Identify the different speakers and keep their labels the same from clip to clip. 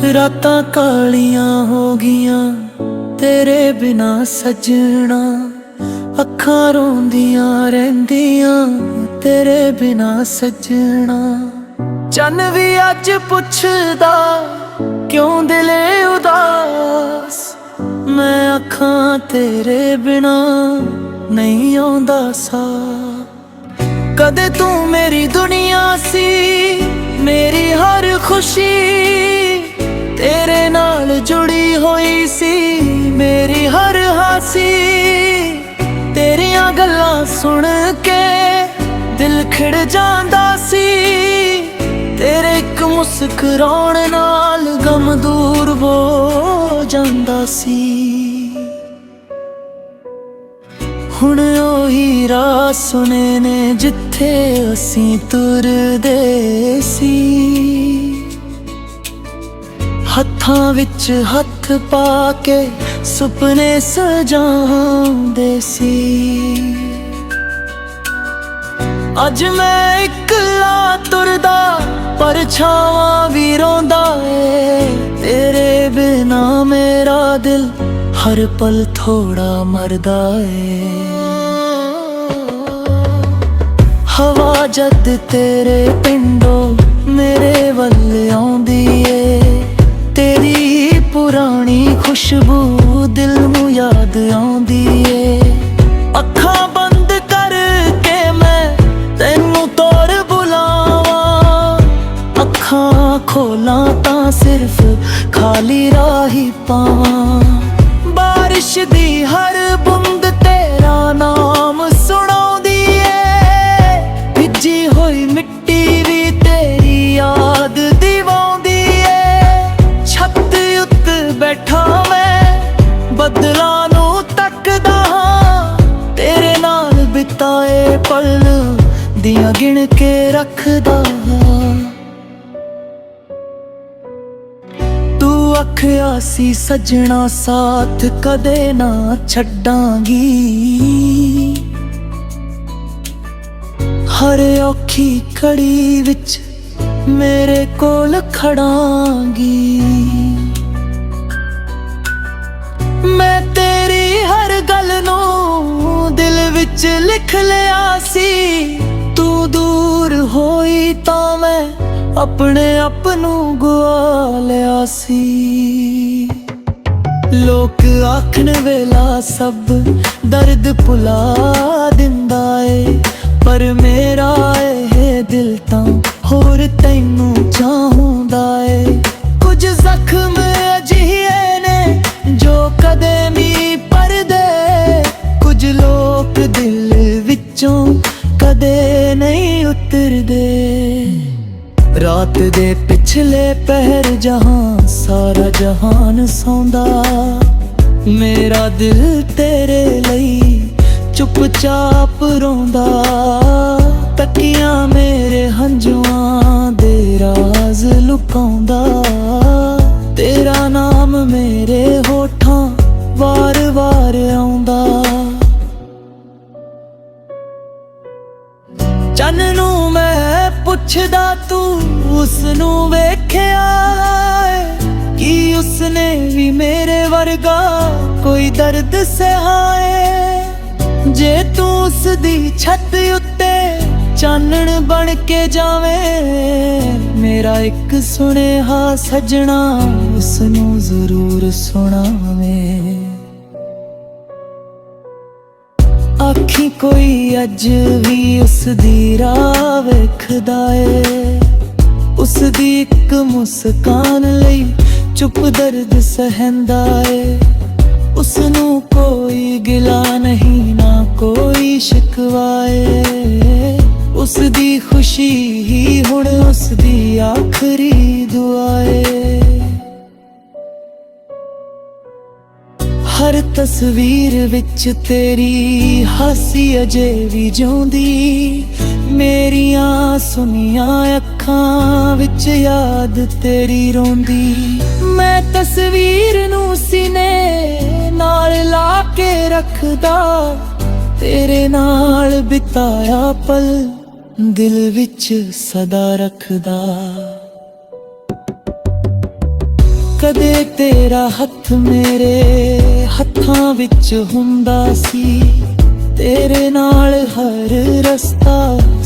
Speaker 1: रातां कालियां हो गियां तेरे बिना सजना, अखां रोंदियां रहिंदियां तेरे बिना सजना। चन भी अज पुछदा क्यों दिले उदास, मैं अखां तेरे बिना नहीं आउंदा सा। कदे तू मेरी दुनिया सी, मेरी हर खुशी तेरे नाल जुड़ी होई सी, मेरी हर हासी। तेरियां गल्लां सुन के दिल खिड़ जांदा सी, तेरे एक मुस्कुराउण नाल गम दूर हो जांदा सी। हुण ओही राह सुने ने जिथे असीं तुरदे सी, हत्थां विच हत्थ पा के सुपने सजाउंदे सी। अज मैं इकला तुरदा परछावां भी रोंदा है, तेरे बिना मेरा दिल हर पल थोड़ा मरदा है। हवा जद तेरे पिंडों मेरे वल आउंदी है, तेरी पुरानी खुशबू दिल नूं याद आउंदी है। अखां बंद करके मैं तैनू तोड़ बुलावां, अखां खोलां तां सिर्फ खाली राह ही पावां। बारिश दी हर बूंद तेरा नाम सुणाउंदी है, भिजी होई मिट्टी भी तेरी याद दिवाउंदी है। छत उत्ते बैठा मैं बदलां नूं तकदा हां, तेरे नाल बिताए पल दियां गिण के रखदा हां। तू आखिया सी सजना साथ कदे ना छड्डांगी, हर औखी घड़ी विच मेरे कोल खड़ांगी। मैं तेरी हर गल नूं दिल विच लिख लिया सी, तू दूर होई तां मैं अपने आप नूं गुआ लिया सी। लोक आखन वेला सब दर्द भुला दिंदा ए, पर मेरा ए दिल तां होर तैनू चाहुंदा ए। कुछ जख्म अजिहे ने जो कदे मी परदे, कुछ लोक दिल विचों कदे नहीं उतरदे। रात दे पिछले पहर जहां सारा जहान सौंदा, मेरा दिल तेरे लई चुपचाप रोंदा। तकियां मेरे हंजुआं दे राज लुकाउंदा, तेरा नाम मेरे होठां वार वार आउंदा। चन नूं मैं पुछदा तू उसनूं वेख्या कि उसने भी मेरे वर्गा कोई दर्द सहाए। जे तू उसदी छत उत्ते चानण बन के जावें, मेरा एक सुनेहा सजना उसनूं जरूर सुणावें। आखी कोई अज भी उसदी राह वेखदा ए, उसदी एक मुस्कान लई चुप दर्द सहंदा ए। उसनूं कोई गिला नहीं ना कोई शिकवा ए, उसदी खुशी ही हुण उसदी आखरी दुआ ए। हर तस्वीर विच तेरी हासी अजे भी जिउंदी, मेरियां सुनियां अखां विच याद तेरी रोंदी। मैं तस्वीर नूं सीने नाल ला के रखदा, तेरे नाल बिताया पल दिल विच सदा रखदा। कदे तेरा हथ मेरे हत्थां विच हुंदा सी, तेरे नाल हर रस्ता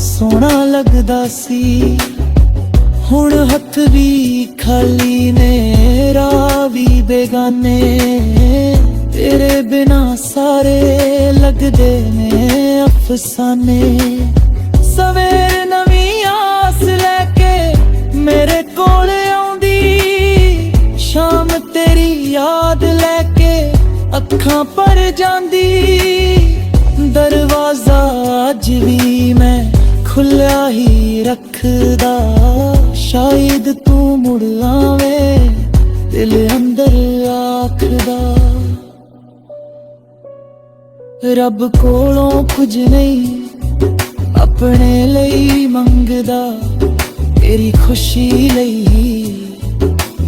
Speaker 1: सोहना लगदा सी। हुण हथ भी खाली ने राह भी बेगाने, तेरे बिना सारे लगदे ने अफसाने। सवेर नवी आस लैके मेरे कोल आउंदी, शाम तेरी याद लैके अखां भर जांदी। दरवाजा अज भी मैं खुल्या ही रखदा, शायद तू मुड़ आवे दिल अंदर आखदा। रब कोलों कुछ नहीं अपने ਲਈ मंगदा, तेरी खुशी ਲਈ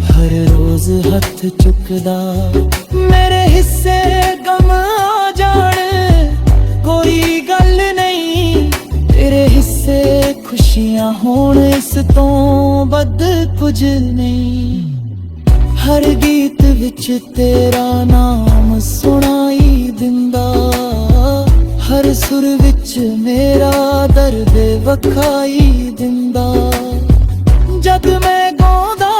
Speaker 1: हर रोज हथ चुकदा। मेरे हिस्से गम आ जान कोई गल नहीं, तेरे हिस्से खुशियां होण इस तो बद कुछ नहीं। हर गीत विच तेरा नाम सुनाई दिंदा, हर सुर विच मेरा दर्द वखाई दिंदा। जद मैं गाउंदा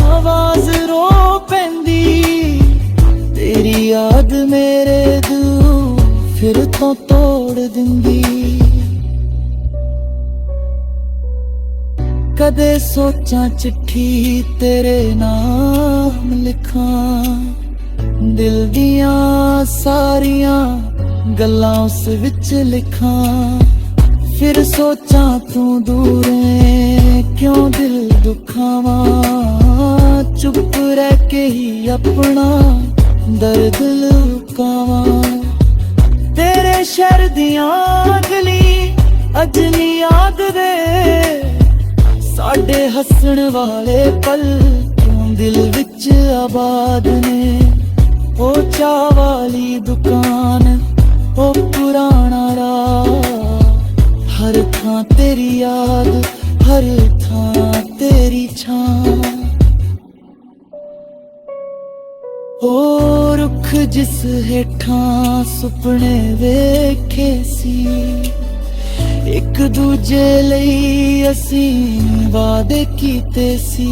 Speaker 1: आवाज रो पैंदी, तेरी याद मेरे दिल फिर तो तोड़ दिंदी। कदे सोचा चिट्ठी तेरे नाम लिखां, दिल दियां सारियां गल्लां उस विच लिखां। फिर सोचा तू दूर है क्यों दिल दुखावां, चुप रह के ही अपना दर्द लुकावां। तेरे शहर दियां गली अजनी याद दे, साडे हसण वाले पल क्यों दिल विच आबाद ने। ओ चाह वाली दुकान ओ पुराना राह, हर थां तेरी याद हर थां तेरी छां। ओ रुख जिस हेठां सुपने वेखे सी, एक दूजे ਲਈ ਅਸੀਂ ਵਾਅਦੇ ਕੀਤੇ ਸੀ।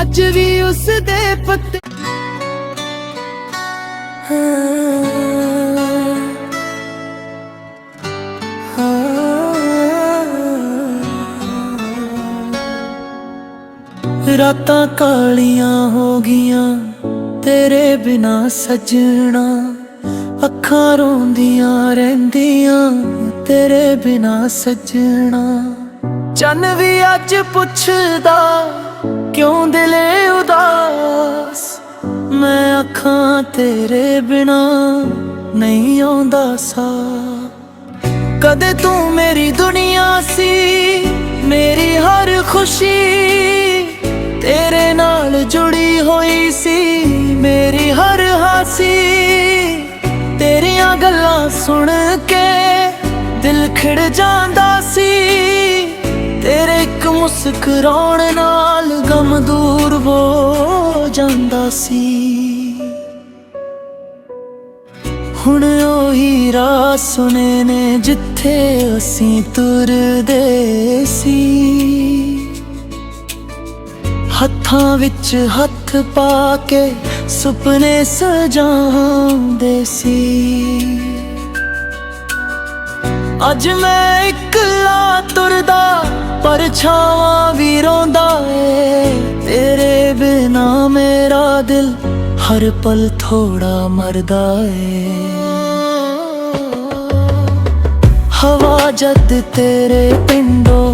Speaker 1: ਅੱਜ ਵੀ ਉਸ ਦੇ ਪੱਤੇ रातां कालियां हो गईयां तेरे बिना सजना, अखां रोंदियां रहिंदियां तेरे बिना सजना। चन भी अज पुछदा क्यों दिल उदास, मैं अखां तेरे बिना नहीं आउंदा सा। कदे तू मेरी दुनिया सी, मेरी हर खुशी तेरे नाल जुड़ी हुई सी, मेरी हर हासी। तेरियां गल्लां सुन के दिल खिड़ जांदा सी, तेरे एक मुस्कुराउण नाल गम दूर हो जांदा सी। हुण ओही राह सुने ने जिथे असीं तुरदे सी, हत्थां विच हत्थ पा के सुपने सजांदे सी। अज मैं इकला तुरदा परछावां भी रोंदा है, तेरे बिना मेरा दिल हर पल थोड़ा मरदा है। हवा जद तेरे पिंडों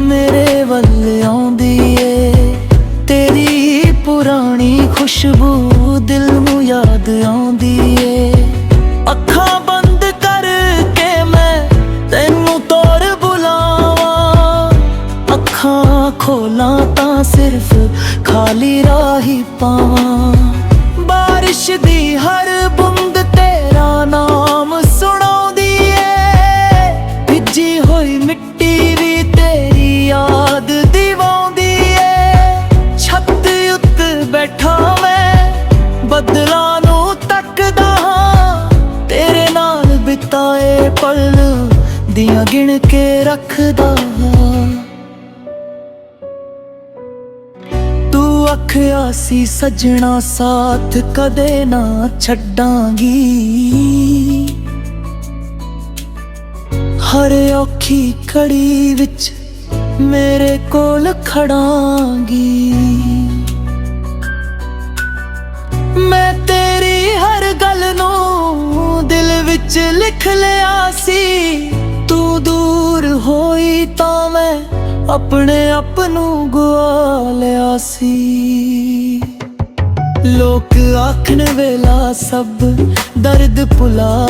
Speaker 1: मेरे वल आउंदी है, तेरी पुरानी खुशबू दिल नू याद आउंदी है। अखां बंद करके मैं तैनू तोड़ बुलावां, अखां खोलां तां सिर्फ खाली राह ही पावां। बारिश दी हर बूंद ਬੱਦਲਾਂ ਨੂੰ ਤੱਕਦਾ ਹਾਂ, ਤੇਰੇ ਨਾਲ ਬਿਤਾਏ ਪਲ ਦੀਆਂ ਗਿਣ ਕੇ ਰੱਖਦਾ ਹਾਂ। ਤੂੰ ਆਖਿਆ ਸੀ ਸੱਜਣਾ ਸਾਥ ਕਦੇ ਨਾ ਛੱਡਾਂਗੀ, ਹਰ ਔਖੀ ਘੜੀ ਵਿੱਚ ਮੇਰੇ ਕੋਲ ਖੜਾਂਗੀ। ਮੈਂ ਤੇਰੀ ਹਰ ਗੱਲ ਨੂੰ ਦਿਲ ਵਿੱਚ ਲਿਖ ਲਿਆ ਸੀ, ਤੂੰ ਦੂਰ ਹੋਈ ਤਾਂ ਮੈਂ ਆਪਣੇ ਆਪ ਨੂੰ ਗਵਾ ਲਿਆ ਸੀ। ਲੋਕ ਆਖਣ ਵੇਲਾ ਸਭ ਦਰਦ ਭੁਲਾ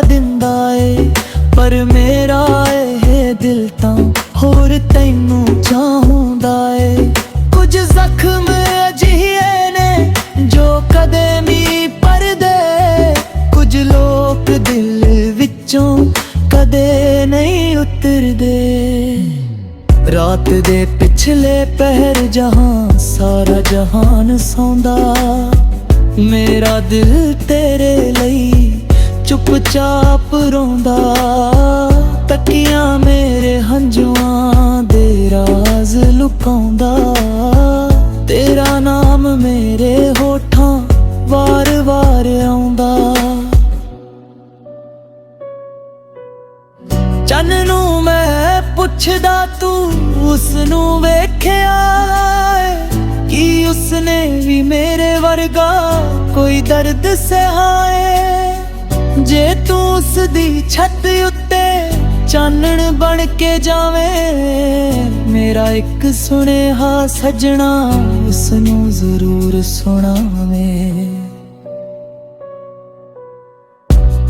Speaker 1: ਦਿੰਦਾ ਏ, ਪਰ ਮੇਰਾ ਇਹ ਦਿਲ ਤਾਂ ਹੋਰ ਤੈਨੂੰ ਚਾਹੁੰਦਾ ਏ। ਕੁਝ ਜ਼ਖਮ ਅਜਿਹੇ ਨੇ ਜੋ ਕਦੇ ਨਹੀਂ ਭਰਦੇ, ਕੁਝ ਲੋਕ ਦਿਲ ਵਿੱਚੋਂ ਕਦੇ ਨਹੀਂ ਉਤਰਦੇ। ਰਾਤ ਦੇ ਪਿਛਲੇ ਪਹਿਰ ਜਹਾਂ ਸਾਰਾ ਜਹਾਨ ਸੌਂਦਾ, ਮੇਰਾ ਦਿਲ ਤੇਰੇ ਲਈ ਚੁੱਪਚਾਪ ਰੋਂਦਾ। ਤਕੀਆਂ ਮੇਰੇ ਹੰਝੂਆਂ ਦੇ ਰਾਜ਼ ਲੁਕਾਉਂਦਾ, ਤੇਰਾ ਨਾਮ ਮੇਰੇ ਹੋਠਾਂ ਵਾਰ-ਵਾਰ ਆਉਂਦਾ। ਚੰਨ ਨੂੰ ਮੈਂ ਪੁੱਛਦਾ ਤੂੰ ਉਸ ਨੂੰ ਵੇਖਿਆ ਏ, ਕੀ ਉਸਨੇ ਵੀ ਮੇਰੇ ਵਰਗਾ ਕੋਈ ਦਰਦ ਸਹਾਏ। ਜੇ ਤੂੰ ਉਸ ਦੀ ਛੱਤ ਉੱਤੇ ਚਾਨਣ ਬਣ ਕੇ ਜਾਵੇਂ, ਮੇਰਾ ਇੱਕ ਸੁਨੇਹਾ ਸੱਜਣਾ ਉਸ ਨੂੰ ਜ਼ਰੂਰ ਸੁਣਾਵੇਂ।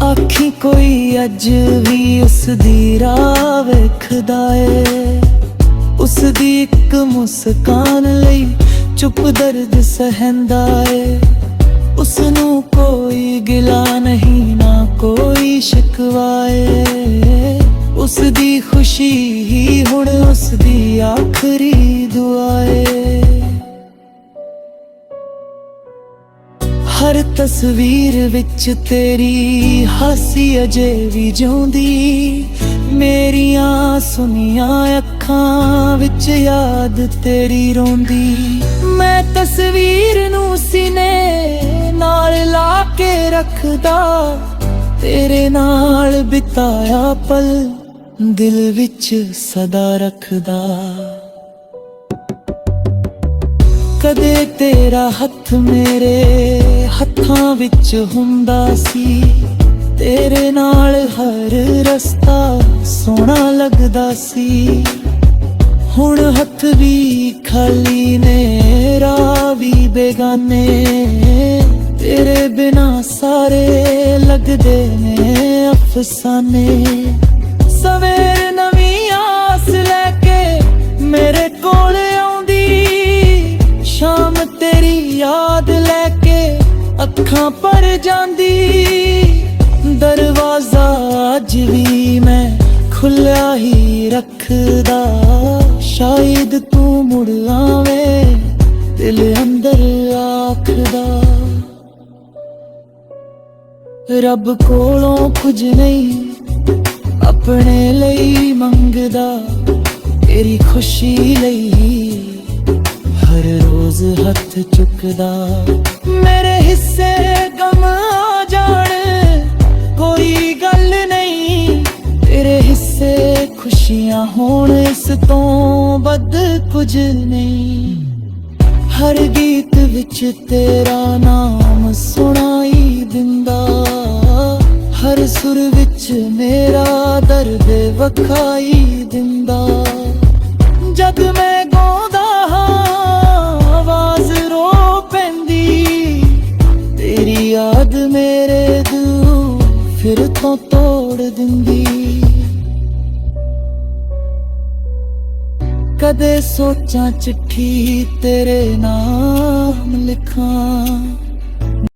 Speaker 1: ਆਖੀ ਕੋਈ ਅੱਜ ਵੀ ਉਸ ਦੀ ਰਾਹ ਵੇਖਦਾ ਏ, ਉਸ ਦੀ ਇੱਕ ਮੁਸਕਾਨ ਲਈ ਚੁੱਪ ਦਰਦ ਸਹਿੰਦਾ ਏ। ਉਸ ਨੂੰ ਕੋਈ ਗਿਲਾ ਨਹੀਂ ਨਾ ਕੋਈ ਸ਼ਿਕਵਾ ਏ, ਉਸ ਦੀ ਖੁਸ਼ੀ ਹੀ ਹੁਣ ਉਸ ਦੀ ਆਖਰੀ ਦੁਆ ਏ। ਹਰ ਤਸਵੀਰ ਵਿੱਚ ਤੇਰੀ ਹਾਸੀ ਅਜੇ ਵੀ ਜਿਉਂਦੀ, ਮੇਰੀਆਂ ਸੁਨੀਆਂ ਅੱਖਾਂ ਵਿੱਚ ਯਾਦ ਤੇਰੀ ਰੋਂਦੀ। ਮੈਂ ਤਸਵੀਰ ਨੂੰ ਸੀਨੇ ਨਾਲ ਲਾ ਕੇ ਰੱਖਦਾ, ਤੇਰੇ ਨਾਲ ਬਿਤਾਇਆ ਪਲ ਦਿਲ ਵਿੱਚ ਸਦਾ ਰੱਖਦਾ। ਕਦੇ ਤੇਰਾ ਹੱਥ ਮੇਰੇ ਹੱਥਾਂ ਵਿੱਚ ਹੁੰਦਾ ਸੀ, ਤੇਰੇ ਨਾਲ ਹਰ ਰਸਤਾ ਸੋਹਣਾ ਲੱਗਦਾ ਸੀ। ਹੁਣ ਹੱਥ ਵੀ ਖਾਲੀ ਨੇ ਰਾਹ ਵੀ ਬੇਗਾਨੇ, ਤੇਰੇ ਬਿਨਾ ਸਾਰੇ ਲੱਗਦੇ ਨੇ ਅਫਸਾਨੇ। ਸਵੇਰ ਨਵੀਂ ਆਸ ਲੈ ਕੇ ਮੇਰੇ ਕੋਲ ਆਉਂਦੀ, ਸ਼ਾਮ ਤੇਰੀ ਯਾਦ ਲੈ ਕੇ ਅੱਖਾਂ ਭਰ ਜਾਂਦੀ। ਦਰਵਾਜ਼ਾ ਅੱਜ ਵੀ ਮੈਂ ਖੁੱਲ੍ਹਾ ਹੀ ਰੱਖਦਾ, ਸ਼ਾਇਦ ਤੂੰ ਮੁੜ ਆਵੇਂ ਦਿਲ ਅੰਦਰ ਆਖਦਾ। ਰੱਬ ਕੋਲੋਂ ਕੁਝ ਨਹੀਂ ਆਪਣੇ ਲਈ ਮੰਗਦਾ, ਤੇਰੀ ਖੁਸ਼ੀ ਲਈ ਹਰ ਰੋਜ਼ ਹੱਥ ਚੁੱਕਦਾ। ਮੇਰੇ ਹਿੱਸੇ ਗਮ ਆ ਜਾਣ ਕੋਈ ਗੱਲ ਨਹੀਂ, ਤੇਰੇ ਹਿੱਸੇ ਖੁਸ਼ੀਆਂ ਹੋਣ ਇਸ ਤੋਂ ਵੱਧ ਕੁਝ ਨਹੀਂ। ਹਰ ਗੀਤ ਵਿੱਚ ਤੇਰਾ ਨਾਮ ਸੁਣਾਈ ਦਿੰਦਾ, ਹਰ ਸੁਰ ਵਿੱਚ ਮੇਰਾ ਦਰਦ ਵਖਾਈ ਦਿੰਦਾ। ਜਦ ਮੈਂ ਗਾਉਂਦਾ ਹਾਂ ਆਵਾਜ਼ ਰੋ ਪੈਂਦੀ, ਤੇਰੀ ਯਾਦ ਮੇਰੇ ਦਿਲ ਫਿਰ ਤੋਂ ਤੋੜ ਦਿੰਦੀ। ਕਦੇ ਸੋਚਾਂ ਚਿੱਠੀ ਤੇਰੇ ਨਾਮ ਲਿਖਾਂ,